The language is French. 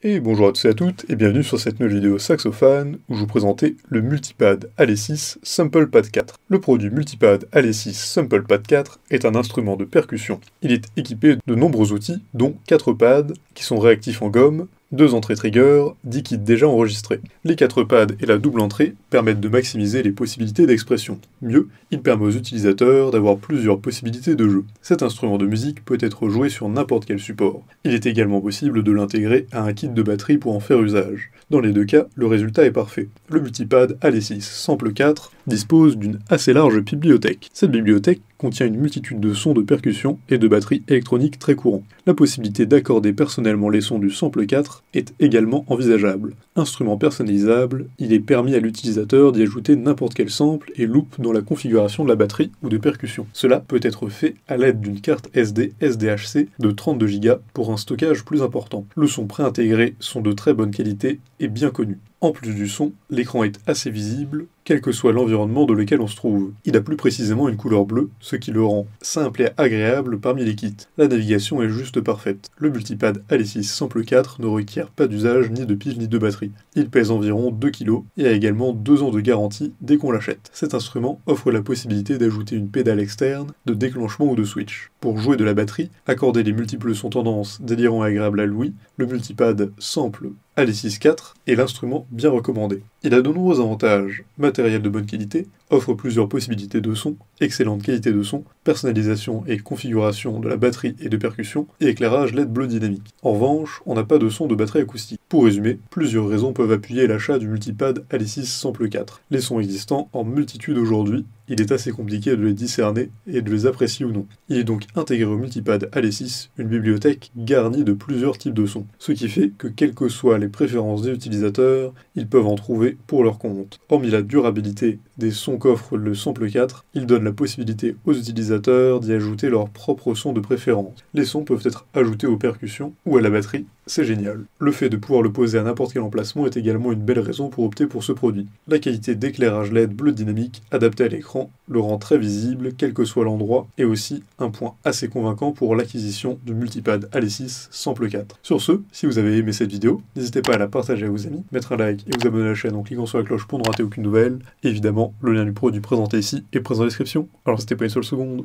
Et bonjour à tous et à toutes, et bienvenue sur cette nouvelle vidéo saxophone où je vous présentais le Multipad ALE6 Sample Pad 4. Le produit Multipad ALE6 Sample Pad 4 est un instrument de percussion. Il est équipé de nombreux outils, dont 4 pads qui sont réactifs en gomme, 2 entrées trigger, 10 kits déjà enregistrés. Les 4 pads et la double entrée permettent de maximiser les possibilités d'expression. Mieux, il permet aux utilisateurs d'avoir plusieurs possibilités de jeu. Cet instrument de musique peut être joué sur n'importe quel support. Il est également possible de l'intégrer à un kit de batterie pour en faire usage. Dans les deux cas, le résultat est parfait. Le Multipad ALE6 Sample 4 dispose d'une assez large bibliothèque. Cette bibliothèque contient une multitude de sons de percussion et de batterie électronique très courants. La possibilité d'accorder personnellement les sons du Sample 4 est également envisageable. Instrument personnalisable, il est permis à l'utilisateur d'y ajouter n'importe quel sample et loop dans la configuration de la batterie ou de percussion. Cela peut être fait à l'aide d'une carte SD SDHC de 32 Go pour un stockage plus important. Le son préintégré sont de très bonne qualité et bien connus. En plus du son, l'écran est assez visible, quel que soit l'environnement dans lequel on se trouve. Il a plus précisément une couleur bleue, ce qui le rend simple et agréable parmi les kits. La navigation est juste parfaite. Le Multipad ALE6 Sample 4 ne requiert pas d'usage ni de pile ni de batterie. Il pèse environ 2 kg et a également 2 ans de garantie dès qu'on l'achète. Cet instrument offre la possibilité d'ajouter une pédale externe, de déclenchement ou de switch. Pour jouer de la batterie, accorder les multiples sons tendances délirants et agréables à l'ouïe, le Multipad Sample ALE6 4 est l'instrument bien recommandé. Il a de nombreux avantages: matériel de bonne qualité, offre plusieurs possibilités de son, excellente qualité de son, personnalisation et configuration de la batterie et de percussion, et éclairage LED bleu dynamique. En revanche, on n'a pas de son de batterie acoustique. Pour résumer, plusieurs raisons peuvent appuyer l'achat du Multipad ALE6 Sample 4. Les sons existants en multitude aujourd'hui, il est assez compliqué de les discerner et de les apprécier ou non. Il est donc intégré au Multipad ALE6 une bibliothèque garnie de plusieurs types de sons, ce qui fait que quelles que soient les préférences des utilisateurs, ils peuvent en trouver pour leur compte. Hormis la durabilité des sons qu'offre le Sample 4, il donne la possibilité aux utilisateurs d'y ajouter leurs propres sons de préférence. Les sons peuvent être ajoutés aux percussions ou à la batterie, c'est génial. Le fait de pouvoir le poser à n'importe quel emplacement est également une belle raison pour opter pour ce produit. La qualité d'éclairage LED bleu dynamique adapté à l'écran le rend très visible quel que soit l'endroit et aussi un point assez convaincant pour l'acquisition du Multipad ALE6 Sample 4. Sur ce, si vous avez aimé cette vidéo, n'hésitez pas à la partager à vos amis, mettre un like et vous abonner à la chaîne en cliquant sur la cloche pour ne rater aucune nouvelle. Et évidemment, le lien du produit présenté ici est présent dans la description, alors c'était pas une seule seconde.